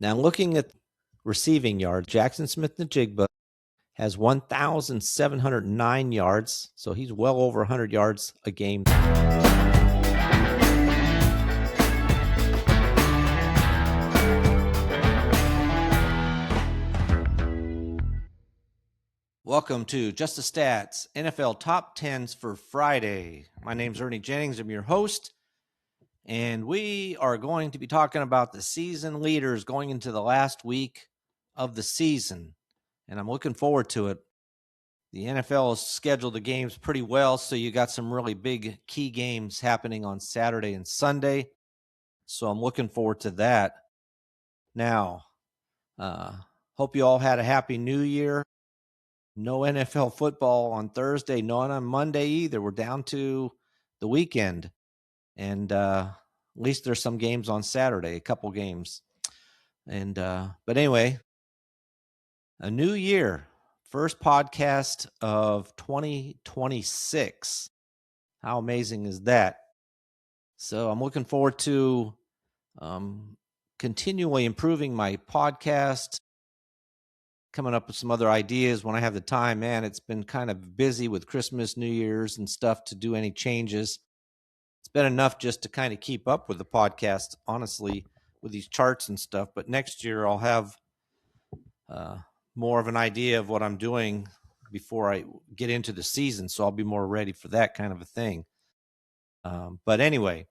Now, looking at receiving yards, Jackson Smith-Njigba has 1,709 yards, so he's well over 100 yards a game. Welcome to Just the Stats, NFL Top 10's for Friday. My name's Ernie Jennings. I'm your host, and we are going to be talking about the season leaders going into the last week of the season, and I'm looking forward to it. The NFL has scheduled the games pretty well, so you got some really big key games happening on Saturday and Sunday, so I'm looking forward to that. Now, hope you all had a happy new year. No NFL football on Thursday, not on Monday either. We're down to the weekend. And at least there's some games on Saturday, a couple games. And but anyway, a new year. First podcast of 2026. How amazing is that? So I'm looking forward to continually improving my podcast, coming up with some other ideas when I have the time. Man, it's been kind of busy with Christmas, New Year's, and stuff to do any changes. It's been enough just to kind of keep up with the podcast, honestly, with these charts and stuff. But next year I'll have more of an idea of what I'm doing before I get into the season, so I'll be more ready for that kind of a thing. But anyway,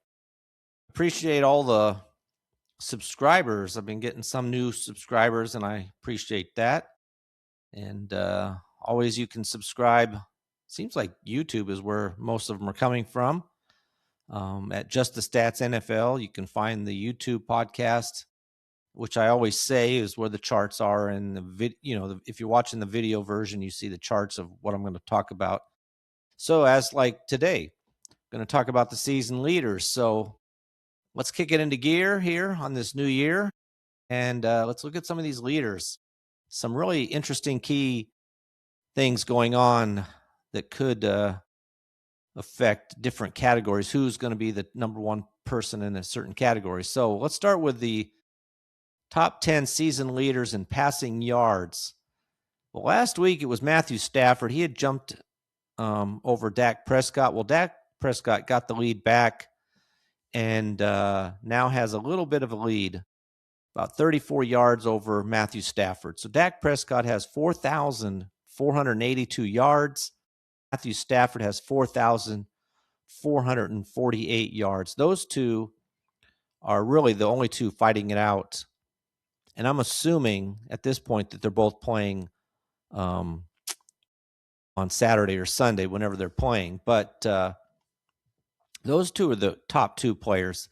appreciate all the subscribers. I've been getting some new subscribers, and I appreciate that. And always you can subscribe. Seems like YouTube is where most of them are coming from. At Just the Stats NFL, you can find the YouTube podcast, which I always say is where the charts are. And if you're watching the video version, you see the charts of what I'm going to talk about. So as like today, I'm going to talk about the season leaders. So let's kick it into gear here on this new year, and let's look at some of these leaders. Some really interesting key things going on that could affect different categories. Who's going to be the number one person in a certain category? So let's start with the top 10 season leaders in passing yards. Well, last week it was Matthew Stafford. He had jumped over Dak Prescott. Well, Dak Prescott got the lead back and now has a little bit of a lead, about 34 yards over Matthew Stafford. So Dak Prescott has 4,482 yards. Matthew Stafford has 4,448 yards. Those two are really the only two fighting it out. And I'm assuming at this point that they're both playing on Saturday or Sunday, whenever they're playing. But those two are the top two players.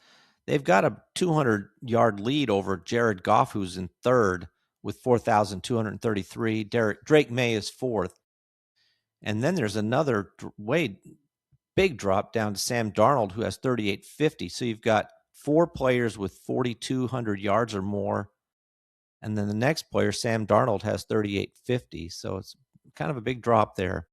They've got a 200-yard lead over Jared Goff, who's in third with 4,233. Drake May is fourth. And then there's another way big drop down to Sam Darnold, who has 3,850. So you've got four players with 4,200 yards or more. And then the next player, Sam Darnold, has 3,850. So it's kind of a big drop there.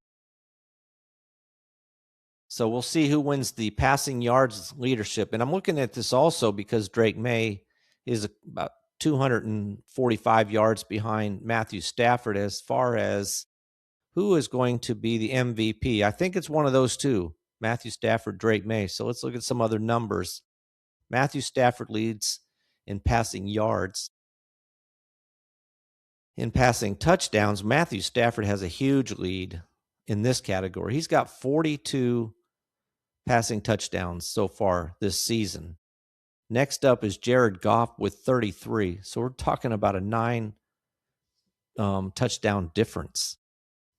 So we'll see who wins the passing yards leadership. And I'm looking at this also because Drake May is about 245 yards behind Matthew Stafford as far as who is going to be the MVP. I think it's one of those two, Matthew Stafford, Drake May. So let's look at some other numbers. Matthew Stafford leads in passing yards. In passing touchdowns, Matthew Stafford has a huge lead in this category. He's got 42 passing touchdowns so far this season. Next up is Jared Goff with 33. So we're talking about a 9 touchdown difference.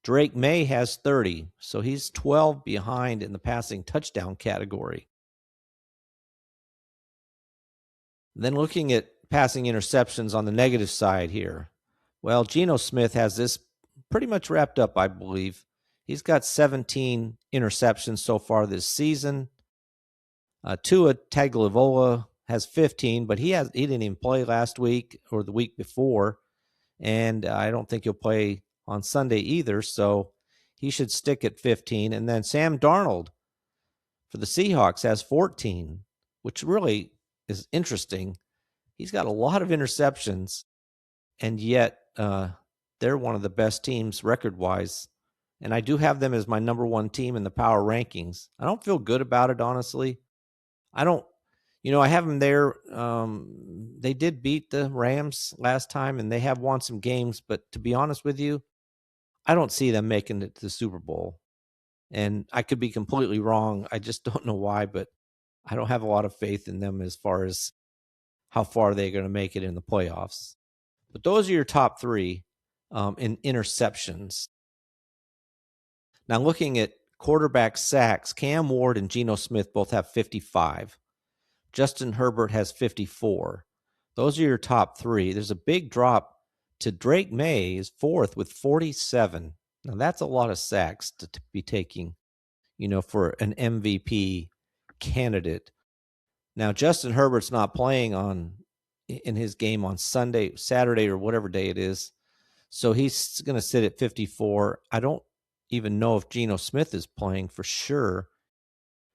Drake May has 30, so he's 12 behind in the passing touchdown category. Then looking at passing interceptions on the negative side here. Well, Geno Smith has this pretty much wrapped up, I believe. He's got 17 interceptions so far this season. Tua Tagovailoa has 15, but he didn't even play last week or the week before, and I don't think he'll play on Sunday either, so he should stick at 15. And then Sam Darnold for the Seahawks has 14, which really is interesting He's got a lot of interceptions, and yet they're one of the best teams record-wise. And I do have them as my number one team in the power rankings. I don't feel good about it, honestly. I don't, I have them there. They did beat the Rams last time, and they have won some games. But to be honest with you, I don't see them making it to the Super Bowl. And I could be completely wrong. I just don't know why, but I don't have a lot of faith in them as far as how far they're going to make it in the playoffs. But those are your top three in interceptions. Now, looking at quarterback sacks, Cam Ward and Geno Smith both have 55. Justin Herbert has 54. Those are your top three. There's a big drop to Drake May is fourth with 47. Now, that's a lot of sacks to be taking, for an MVP candidate. Now, Justin Herbert's not playing in his game on Saturday, or whatever day it is. So he's going to sit at 54. I don't even know if Geno Smith is playing for sure.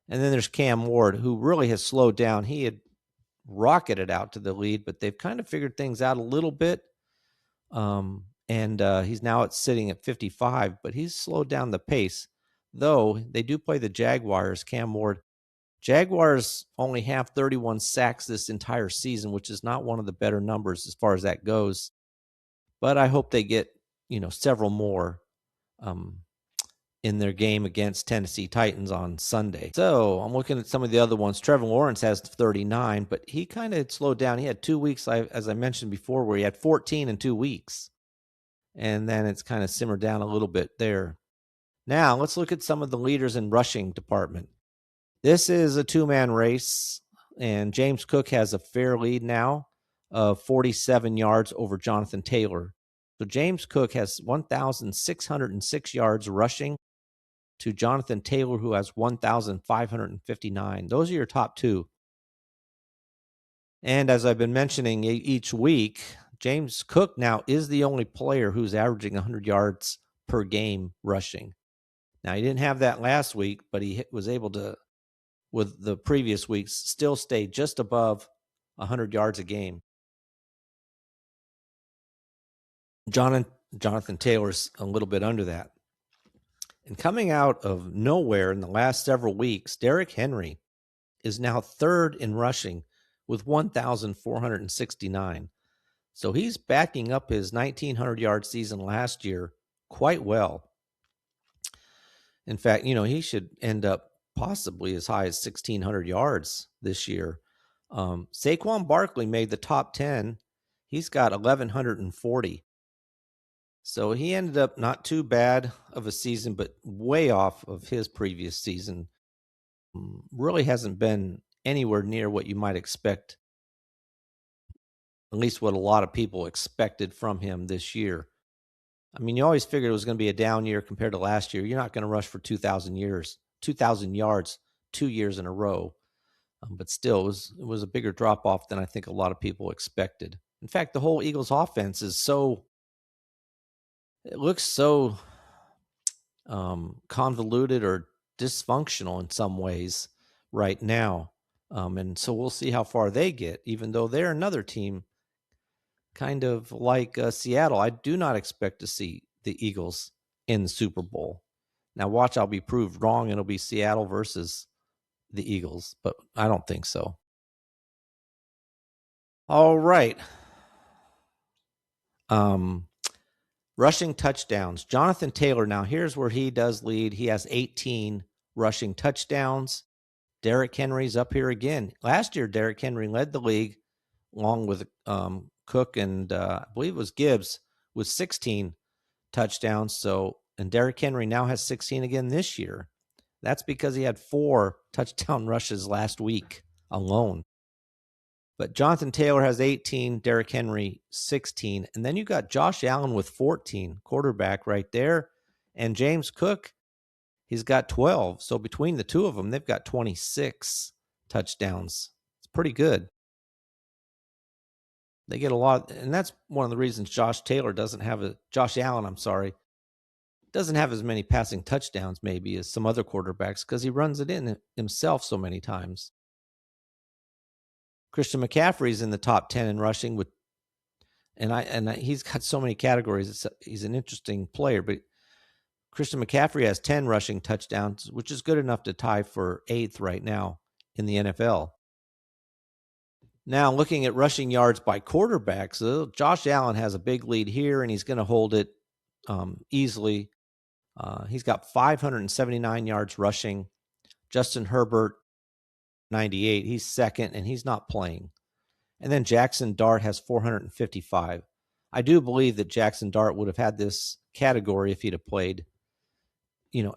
And then there's Cam Ward, who really has slowed down. He had rocketed out to the lead, but they've kind of figured things out a little bit. And he's now sitting at 55, but he's slowed down the pace. Though they do play the Jaguars, Cam Ward. Jaguars only have 31 sacks this entire season, which is not one of the better numbers as far as that goes. But I hope they get, several more in their game against Tennessee Titans on Sunday. So I'm looking at some of the other ones. Trevor Lawrence has 39, but he kind of slowed down. He had 2 weeks, as I mentioned before, where he had 14 in 2 weeks. And then it's kind of simmered down a little bit there. Now, let's look at some of the leaders in rushing department. This is a two-man race, and James Cook has a fair lead now of 47 yards over Jonathan Taylor. So James Cook has 1,606 yards rushing to Jonathan Taylor, who has 1,559. Those are your top two. And as I've been mentioning each week, James Cook now is the only player who's averaging 100 yards per game rushing. Now, he didn't have that last week, but he was able to, with the previous weeks, still stay just above 100 yards a game. Jonathan Taylor's a little bit under that. And coming out of nowhere in the last several weeks, Derrick Henry is now third in rushing with 1,469. So he's backing up his 1,900-yard season last year quite well. In fact, he should end up possibly as high as 1,600 yards this year. Saquon Barkley made the top 10. He's got 1,140. So he ended up not too bad of a season, but way off of his previous season. Really hasn't been anywhere near what you might expect, at least what a lot of people expected from him this year. I mean, you always figured it was going to be a down year compared to last year. You're not going to rush for 2,000 yards 2 years in a row. But still, it was a bigger drop-off than I think a lot of people expected. In fact, the whole Eagles offense is it looks so convoluted or dysfunctional in some ways right now. And so we'll see how far they get, even though they're another team kind of like Seattle. I do not expect to see the Eagles in the Super Bowl. Now watch, I'll be proved wrong. It'll be Seattle versus the Eagles, but I don't think so. All right. Rushing touchdowns. Jonathan Taylor, now here's where he does lead. He has 18 rushing touchdowns. Derrick Henry's up here again. Last year, Derrick Henry led the league along with Cook and I believe it was Gibbs with 16 touchdowns. And Derrick Henry now has 16 again this year. That's because he had 4 touchdown rushes last week alone. But Jonathan Taylor has 18, Derrick Henry 16. And then you got Josh Allen with 14, quarterback right there. And James Cook, he's got 12. So between the two of them, they've got 26 touchdowns. It's pretty good. They get a lot, and that's one of the reasons Josh Allen, doesn't have as many passing touchdowns maybe as some other quarterbacks, because he runs it in himself so many times. Christian McCaffrey's in the top 10 in rushing with, and he's got so many categories. He's an interesting player, but Christian McCaffrey has 10 rushing touchdowns, which is good enough to tie for 8th right now in the NFL. Now, looking at rushing yards by quarterbacks, Josh Allen has a big lead here, and he's going to hold it easily. He's got 579 yards rushing. Justin Herbert, 98. He's second, and he's not playing. And then Jackson Dart has 455. I do believe that Jackson Dart would have had this category if he'd have played, in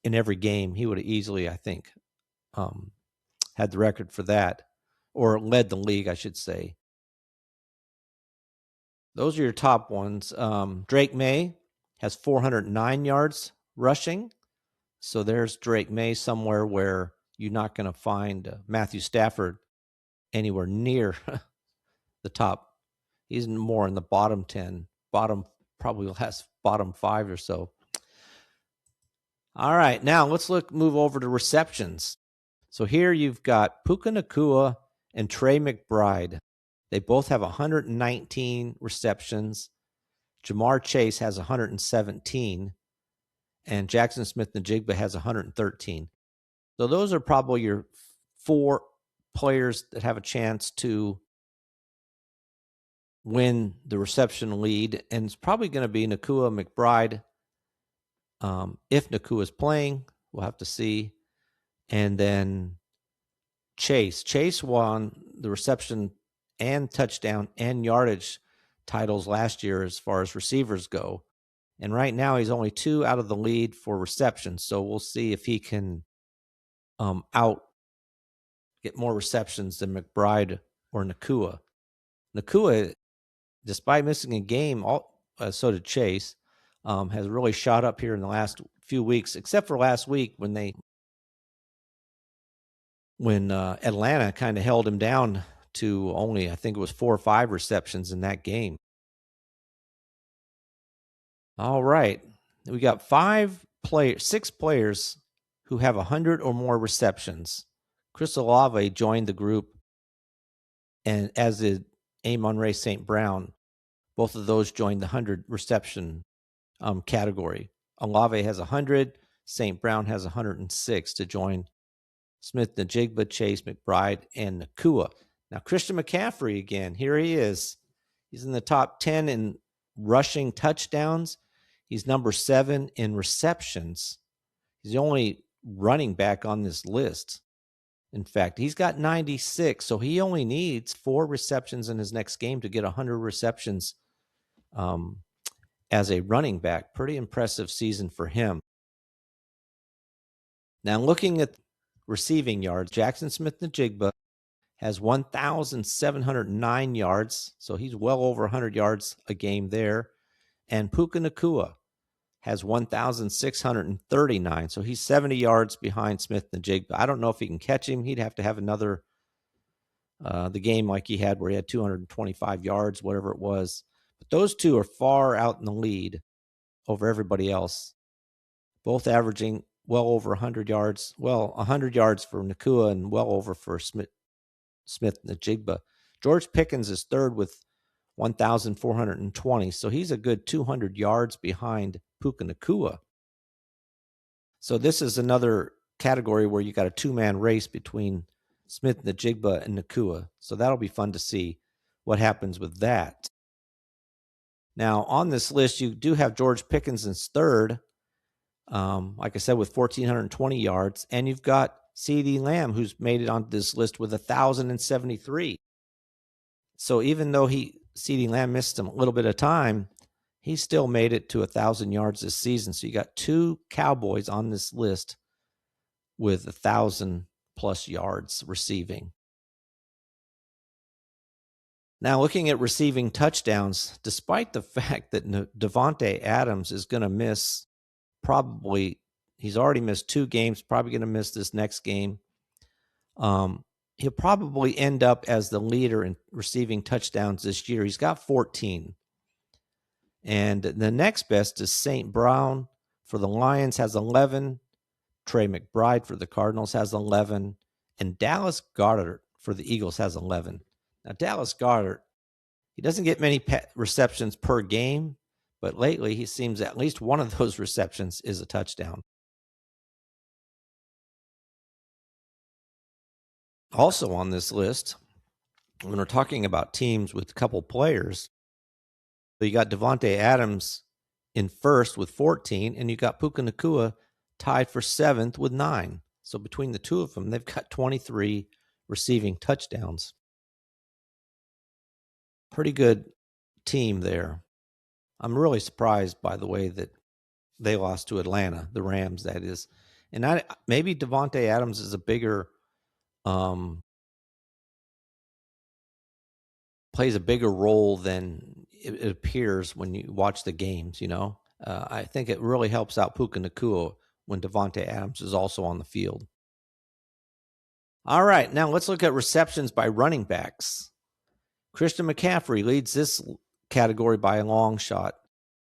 every game. He would have easily, I think, had the record for that, or led the league, I should say. Those are your top ones. Drake May has 409 yards rushing. So there's Drake May, somewhere where you're not going to find Matthew Stafford anywhere near the top. He's more in the bottom 10, bottom 5 or so. All right, now let's move over to receptions. So here you've got Puka Nacua and Trey McBride. They both have 119 receptions. Jamar Chase has 117. And Jackson Smith-Njigba has 113. So those are probably your 4 players that have a chance to win the reception lead. And it's probably going to be Nacua, McBride. If Nacua is playing, we'll have to see. And then Chase. Chase won the reception and touchdown and yardage titles last year as far as receivers go. And right now he's only 2 out of the lead for receptions. So we'll see if he can get more receptions than McBride or Nacua. Nacua, despite missing a game, so did Chase, has really shot up here in the last few weeks, except for last week when Atlanta kind of held him down to only, I think it was 4 or 5 receptions in that game. All right. We got 6 players who have 100 or more receptions. Chris Olave joined the group, and as did Amon-Ra St. Brown. Both of those joined the 100 reception category. Olave has 100. St. Brown has 106 to join Smith-Njigba, Chase, McBride, and Nacua. Now, Christian McCaffrey again. Here he is. He's in the top 10 in rushing touchdowns. He's number 7 in receptions. He's the only running back on this list. In fact, he's got 96, so he only needs 4 receptions in his next game to get 100 receptions as a running back. Pretty impressive season for him. Now, looking at receiving yards, Jackson Smith-Njigba has 1,709 yards, so he's well over 100 yards a game there. And Puka Nacua has 1,639, so he's 70 yards behind Smith-Njigba. I don't know if he can catch him. He'd have to have another the game like he had where he had 225 yards, whatever it was. But those two are far out in the lead over everybody else, both averaging well over 100 yards. Well, 100 yards for Nacua and well over for Smith-Njigba. George Pickens is third with 1,420, so he's a good 200 yards behind Puka Nacua. So this is another category where you got a 2-man race between Smith-Njigba and Nacua. So that'll be fun to see what happens with that. Now, on this list, you do have George Pickens in third, like I said, with 1,420 yards. And you've got CeeDee Lamb, who's made it onto this list with 1,073. So even though CeeDee Lamb missed him a little bit of time, he still made it to 1,000 yards this season. So you got 2 Cowboys on this list with 1,000+ yards receiving. Now, looking at receiving touchdowns, despite the fact that Davante Adams is going to miss he's already missed 2 games, probably going to miss this next game. He'll probably end up as the leader in receiving touchdowns this year. He's got 14. And the next best is St. Brown for the Lions, has 11. Trey McBride for the Cardinals has 11. And Dallas Goedert for the Eagles has 11. Now, Dallas Goedert, he doesn't get many receptions per game, but lately he seems at least one of those receptions is a touchdown. Also on this list, when we're talking about teams with a couple players, so you got Devontae Adams in first with 14, and you got Puka Nacua tied for seventh with 9. So between the two of them, they've got 23 receiving touchdowns. Pretty good team there. I'm really surprised by the way that they lost to Atlanta, the Rams, that is. And maybe Devontae Adams is a bigger plays a bigger role than it appears when you watch the games, I think it really helps out Puka Nacua when Devontae Adams is also on the field. All right, now let's look at receptions by running backs. Christian McCaffrey leads this category by a long shot.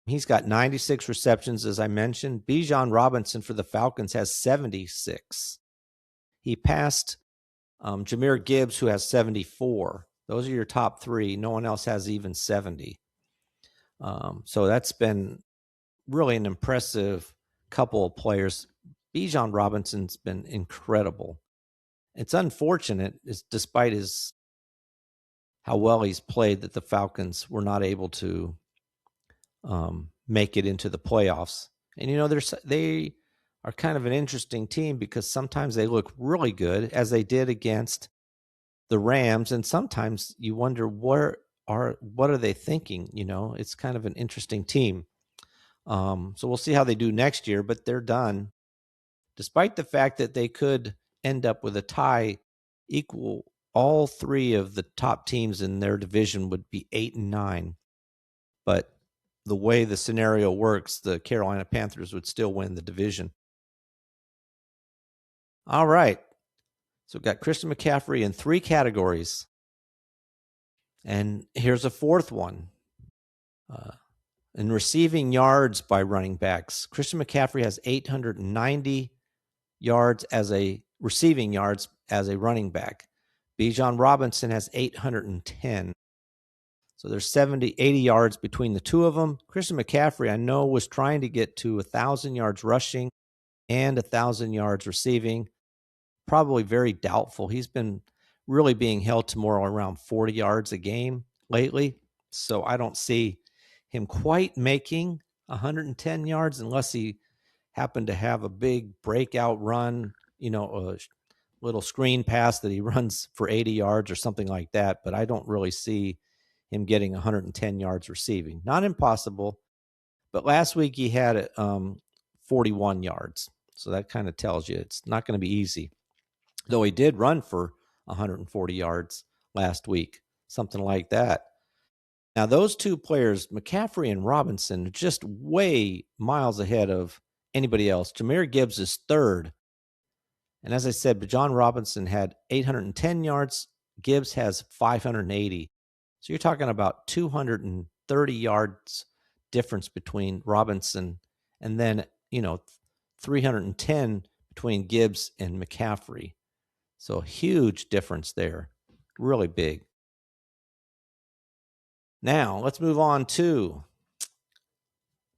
He's got 96 receptions, as I mentioned. Bijan Robinson for the Falcons has 76. He passed Jahmyr Gibbs, who has 74. Those are your top three. No one else has even 70. So that's been really an impressive couple of players. Bijan Robinson's been incredible. It's unfortunate, despite how well he's played, that the Falcons were not able to make it into the playoffs. And, they are kind of an interesting team because sometimes they look really good, as they did against the Rams, and sometimes you wonder what are they thinking? It's kind of an interesting team. So we'll see how they do next year, but they're done. Despite the fact that they could end up with a tie equal, all three of the top teams in their division would be 8-9. But the way the scenario works, the Carolina Panthers would still win the division. All right. So we've got Christian McCaffrey in 3 categories. And here's a fourth one. In receiving yards by running backs, Christian McCaffrey has 890 yards receiving yards as a running back. Bijan Robinson has 810. So there's 80 yards between the two of them. Christian McCaffrey, I know, was trying to get to 1,000 yards rushing and 1,000 yards receiving. Probably very doubtful. He's been really being held to more around 40 yards a game lately. So I don't see him quite making 110 yards unless he happened to have a big breakout run, a little screen pass that he runs for 80 yards or something like that. But I don't really see him getting 110 yards receiving. Not impossible, but last week he had 41 yards. So that kind of tells you it's not going to be easy. Though he did run for 140 yards last week, something like that. Now, those two players, McCaffrey and Robinson, are just way miles ahead of anybody else. Jahmyr Gibbs is third. And as I said, Bijan Robinson had 810 yards. Gibbs has 580. So you're talking about 230 yards difference between Robinson and then, 310 between Gibbs and McCaffrey. So huge difference there. Really big. Now, let's move on to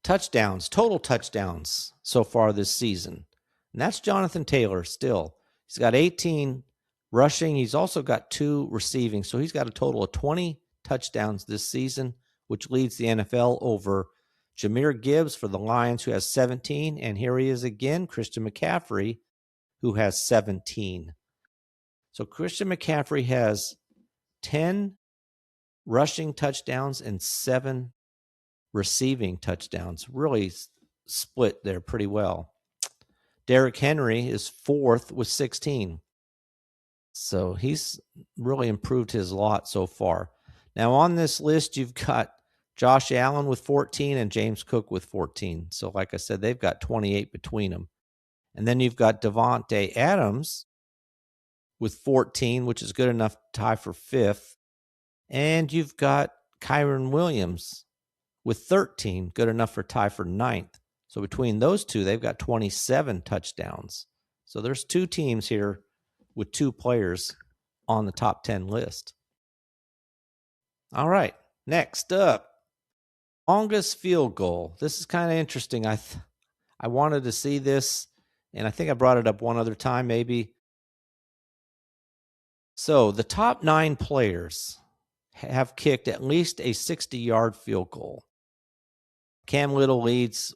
touchdowns, total touchdowns so far this season. And that's Jonathan Taylor still. He's got 18 rushing. He's also got 2 receiving. So he's got a total of 20 touchdowns this season, which leads the NFL over Jahmyr Gibbs for the Lions, who has 17. And here he is again, Christian McCaffrey, who has 17. So Christian McCaffrey has 10 rushing touchdowns and 7 receiving touchdowns. Really split there pretty well. Derrick Henry is 4th with 16. So he's really improved his lot so far. Now on this list, you've got Josh Allen with 14 and James Cook with 14. So like I said, they've got 28 between them. And then you've got Devontae Adams with 14, which is good enough to tie for 5th. And you've got Kyren Williams with 13, good enough for tie for 9th. So between those two, they've got 27 touchdowns. So there's 2 teams here with 2 players on the top 10 list. All right, next up, longest field goal. This is kind of interesting. I wanted to see this, and I think I brought it up one other time maybe. So the top 9 players have kicked at least a 60-yard field goal. Cam Little leads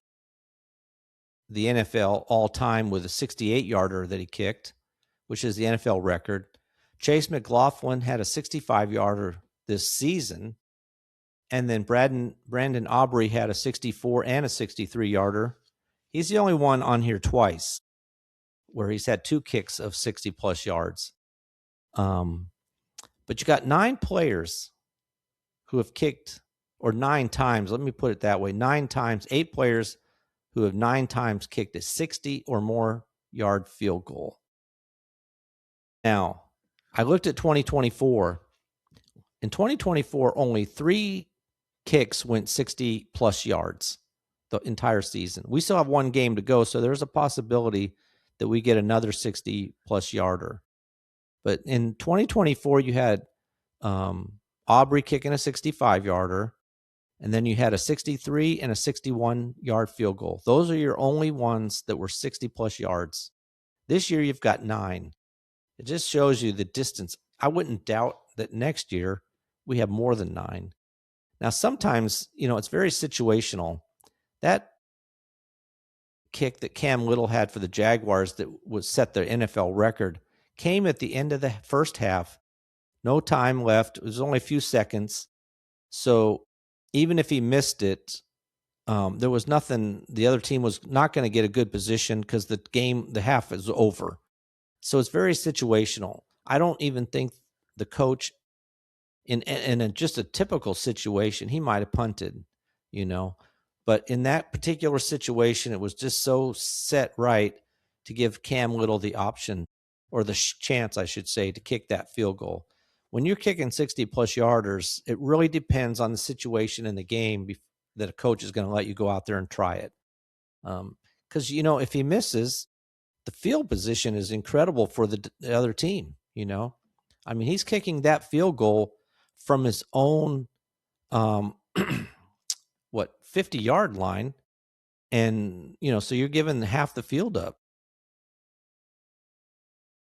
the NFL all-time with a 68-yarder that he kicked, which is the NFL record. Chase McLaughlin had a 65-yarder this season. And then Brandon Aubrey had a 64 and a 63-yarder. He's the only one on here twice where he's had 2 kicks of 60-plus yards. But you got 9 players who have kicked, or 9 times, let me put it that way, 9 times, 8 players who have 9 times kicked a 60 or more yard field goal. Now, I looked at 2024. In 2024, only 3 kicks went 60-plus yards the entire season. We still have 1 game to go, so there's a possibility that we get another 60-plus yarder. But in 2024, you had Aubrey kicking a 65-yarder, and then you had a 63 and a 61-yard field goal. Those are your only ones that were 60-plus yards. This year, you've got 9. It just shows you the distance. I wouldn't doubt that next year we have more than 9. Now, sometimes, it's very situational. That kick that Cam Little had for the Jaguars that was set the NFL record came at the end of the first half. No time left. It was only a few seconds. So even if he missed it, there was nothing. The other team was not going to get a good position because the half is over. So it's very situational. I don't even think the coach, in just a typical situation, he might have punted, But in that particular situation, it was just so set right to give Cam Little the option, or the chance, I should say, to kick that field goal. When you're kicking 60-plus yarders, it really depends on the situation in the game that a coach is going to let you go out there and try it. Because, if he misses, the field position is incredible for the other team, I mean, he's kicking that field goal from his own, 50-yard line. And, so you're giving half the field up.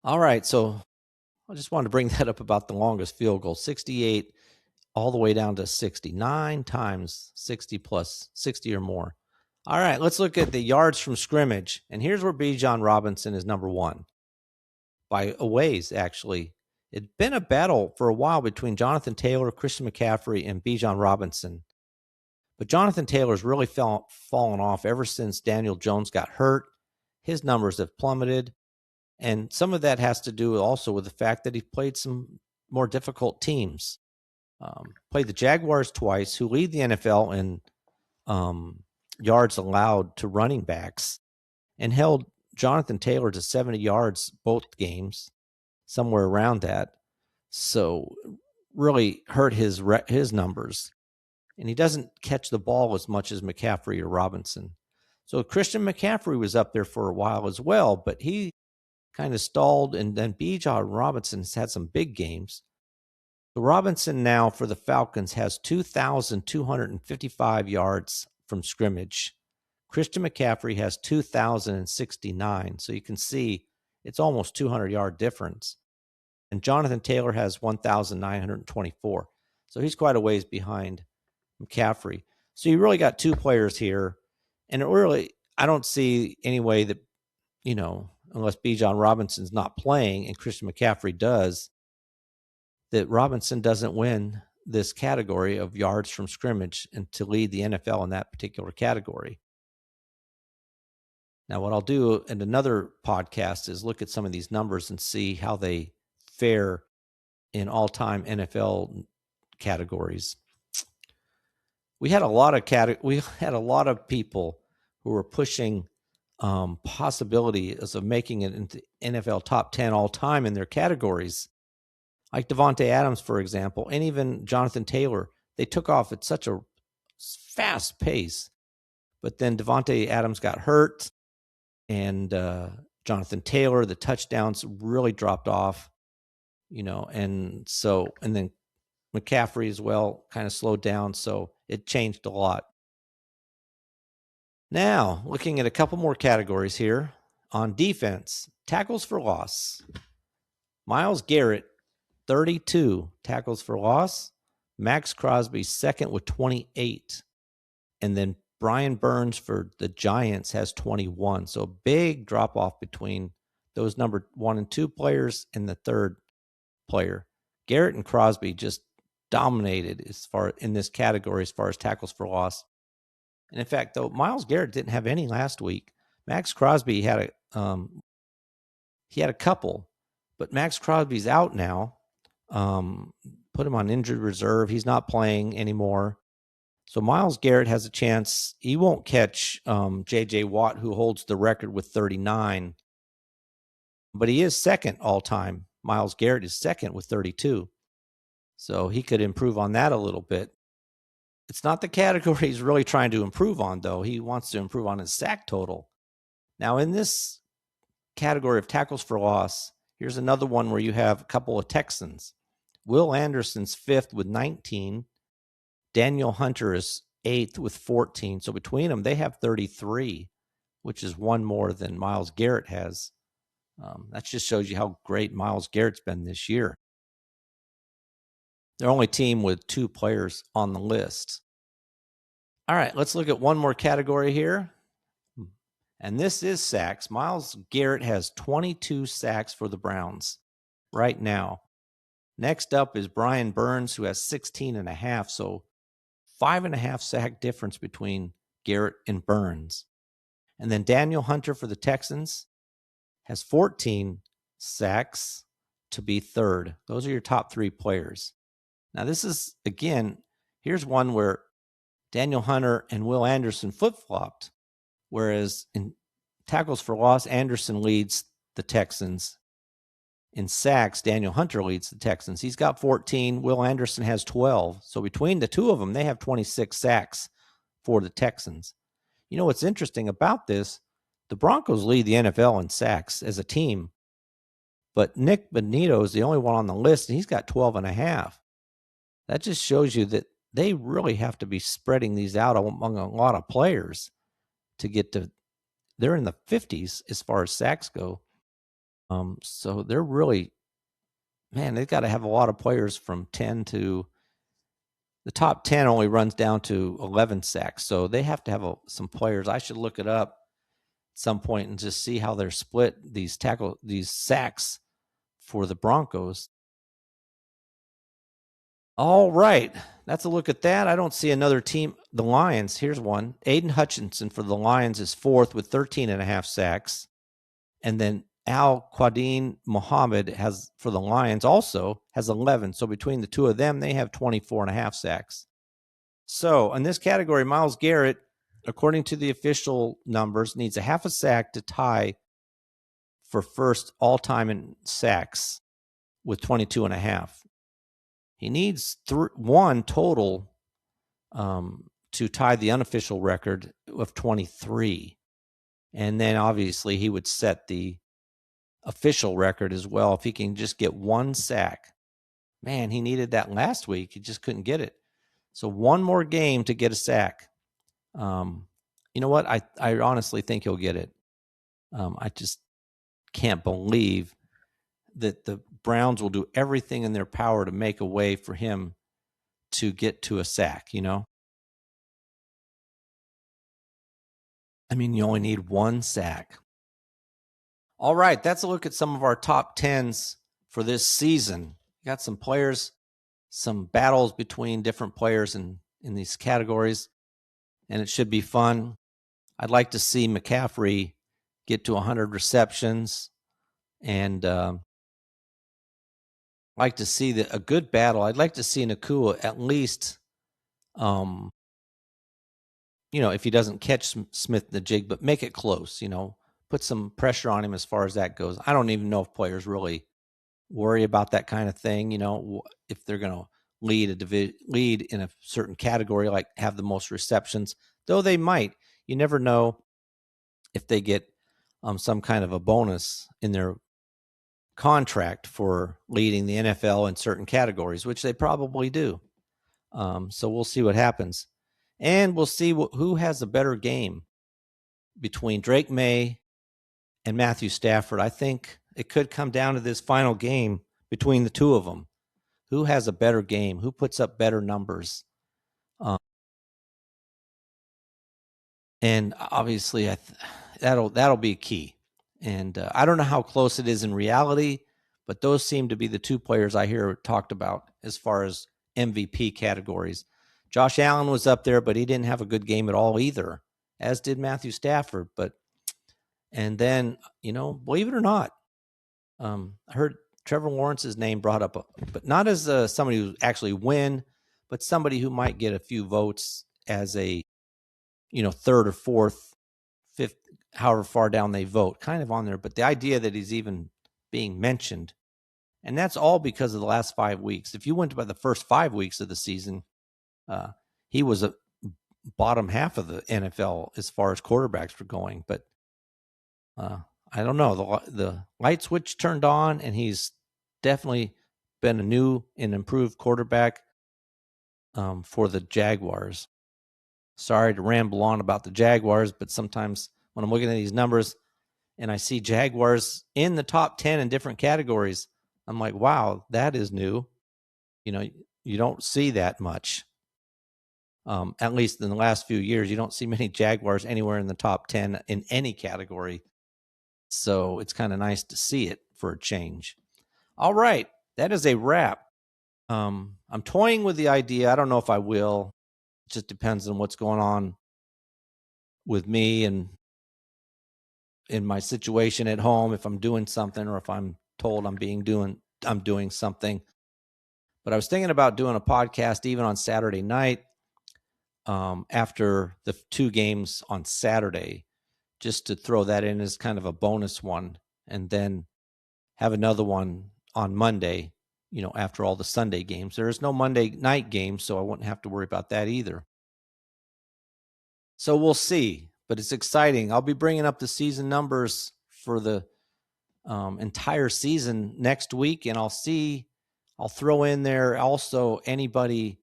All right, so I just wanted to bring that up about the longest field goal, 68 all the way down to 69 times 60 plus 60 or more. All right, let's look at the yards from scrimmage. And here's where Bijan Robinson is number 1. By a ways, actually. It'd been a battle for a while between Jonathan Taylor, Christian McCaffrey, and Bijan Robinson. But Jonathan Taylor's really fallen off ever since Daniel Jones got hurt. His numbers have plummeted. And some of that has to do also with the fact that he played some more difficult teams. Played the Jaguars twice, who lead the NFL in yards allowed to running backs, and held Jonathan Taylor to 70 yards both games, somewhere around that. So really hurt his numbers. And he doesn't catch the ball as much as McCaffrey or Robinson. So Christian McCaffrey was up there for a while as well, but he kind of stalled, and then Bijan Robinson has had some big games. So Robinson now for the Falcons has 2,255 yards from scrimmage. Christian McCaffrey has 2,069. So you can see it's almost 200-yard difference. And Jonathan Taylor has 1,924. So he's quite a ways behind McCaffrey. So you really got 2 players here. And I don't see any way that, unless Bijan Robinson's not playing and Christian McCaffrey does, that Robinson doesn't win this category of yards from scrimmage and to lead the NFL in that particular category. Now, what I'll do in another podcast is look at some of these numbers and see how they fare in all-time NFL categories. We had a lot of people who were pushing possibilities of making it into NFL top 10 all time in their categories. Like Davante Adams, for example, and even Jonathan Taylor. They took off at such a fast pace. But then Davante Adams got hurt, and Jonathan Taylor, the touchdowns really dropped off. and then McCaffrey as well kind of slowed down. So it changed a lot. Now, looking at a couple more categories here on defense, tackles for loss. Myles Garrett, 32 tackles for loss. Max Crosby, second with 28. And then Brian Burns for the Giants has 21. So a big drop off between those number 1 and 2 players and the third player. Garrett and Crosby just dominated in this category as far as tackles for loss. And in fact, though, Myles Garrett didn't have any last week. Max Crosby had a couple, but Max Crosby's out now. Put him on injured reserve. He's not playing anymore. So Myles Garrett has a chance. He won't catch J.J. Watt, who holds the record with 39. But he is second all time. Myles Garrett is second with 32. So he could improve on that a little bit. It's not the category he's really trying to improve on, though. He wants to improve on his sack total. Now, in this category of tackles for loss, here's another one where you have a couple of Texans. Will Anderson's fifth with 19. Daniel Hunter is eighth with 14. So between them, they have 33, which is one more than Myles Garrett has. That just shows you how great Myles Garrett's been this year. They're only team with 2 players on the list. All right, let's look at one more category here. And this is sacks. Myles Garrett has 22 sacks for the Browns right now. Next up is Brian Burns, who has 16.5. So 5.5 sack difference between Garrett and Burns. And then Daniel Hunter for the Texans has 14 sacks to be third. Those are your top 3 players. Now, this is, again, here's one where Daniel Hunter and Will Anderson flip-flopped, whereas in tackles for loss, Anderson leads the Texans. In sacks, Daniel Hunter leads the Texans. He's got 14. Will Anderson has 12. So between the two of them, they have 26 sacks for the Texans. You know what's interesting about this? The Broncos lead the NFL in sacks as a team, but Nick Bonito is the only one on the list, and he's got 12.5. That just shows you that they really have to be spreading these out among a lot of players to get to. They're in the 50s as far as sacks go. So they're really, man, they've got to have a lot of players from 10 to the top 10 only runs down to 11 sacks. So they have to have some players. I should look it up at some point and just see how they're split these sacks for the Broncos. All right. That's a look at that. I don't see another team. The Lions, here's one. Aiden Hutchinson for the Lions is fourth with 13.5 sacks. And then Al Quadin Muhammad has, for the Lions, also has 11. So between the two of them, they have 24.5 sacks. So in this category, Myles Garrett, according to the official numbers, needs a half a sack to tie for first all-time in sacks with 22.5. He needs 1 total to tie the unofficial record of 23. And then obviously he would set the official record as well if he can just get 1 sack. Man, he needed that last week. He just couldn't get it. So 1 more game to get a sack. You know what? I honestly think he'll get it. I just can't believe that the Browns will do everything in their power to make a way for him to get to a sack, you know? I mean, you only need 1 sack. All right, that's a look at some of our top 10s for this season. Got some players, some battles between different players in these categories, and it should be fun. I'd like to see McCaffrey get to 100 receptions, and like to see a good battle. I'd like to see Nakua at least, if he doesn't catch Smith in the jig, but make it close, put some pressure on him as far as that goes. I don't even know if players really worry about that kind of thing, if they're going to lead in a certain category, like have the most receptions, though they might. You never know if they get some kind of a bonus in their contract for leading the NFL in certain categories, which they probably do. So we'll see what happens. And we'll see who has a better game between Drake May and Matthew Stafford. I think it could come down to this final game between the two of them. Who has a better game? Who puts up better numbers? And obviously, that'll be key. And I don't know how close it is in reality, but those seem to be the two players I hear talked about as far as MVP categories. Josh Allen was up there, but he didn't have a good game at all either, as did Matthew Stafford. And then, believe it or not, I heard Trevor Lawrence's name brought up, but not as somebody who actually win, but somebody who might get a few votes as a, third or fourth, fifth, however far down they vote, kind of on there. But the idea that he's even being mentioned, and that's all because of the last 5 weeks. If you went by the first 5 weeks of the season, he was a bottom half of the NFL as far as quarterbacks were going. But I don't know. The light switch turned on, and he's definitely been a new and improved quarterback for the Jaguars. Sorry to ramble on about the Jaguars, but sometimes when I'm looking at these numbers and I see Jaguars in the top 10 in different categories, I'm like, wow, that is new. You don't see that much. At least in the last few years, you don't see many Jaguars anywhere in the top 10 in any category. So it's kind of nice to see it for a change. All right, that is a wrap. I'm toying with the idea. I don't know if I will. It just depends on what's going on with me and in my situation at home, if I'm doing something or if I'm told I'm doing something. But I was thinking about doing a podcast even on Saturday night after the 2 games on Saturday, just to throw that in as kind of a bonus one, and then have another one on Monday, after all the Sunday games. There is no Monday night game, so I wouldn't have to worry about that either. So we'll see, but it's exciting. I'll be bringing up the season numbers for the entire season next week, and I'll throw in there also anybody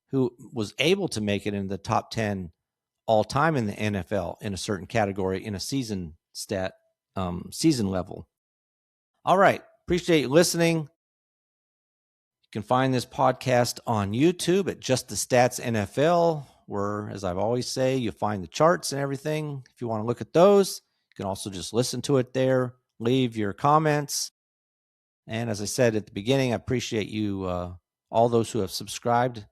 who was able to make it in the top 10 all time in the NFL in a certain category in a season level. All right. Appreciate you listening. You can find this podcast on YouTube at Just the Stats NFL, where, as I've always say, you find the charts and everything. If you want to look at those, you can also just listen to it there, leave your comments. And as I said at the beginning, I appreciate you, all those who have subscribed.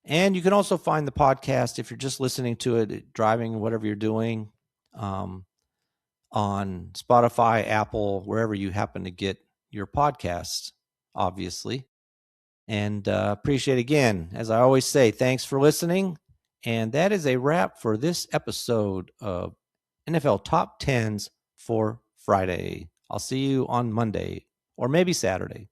And you can also find the podcast, if you're just listening to it, driving, whatever you're doing, on Spotify, Apple, wherever you happen to get your podcasts, obviously. And appreciate, again, as I always say, thanks for listening. And that is a wrap for this episode of NFL Top 10s for Friday. I'll see you on Monday or maybe Saturday.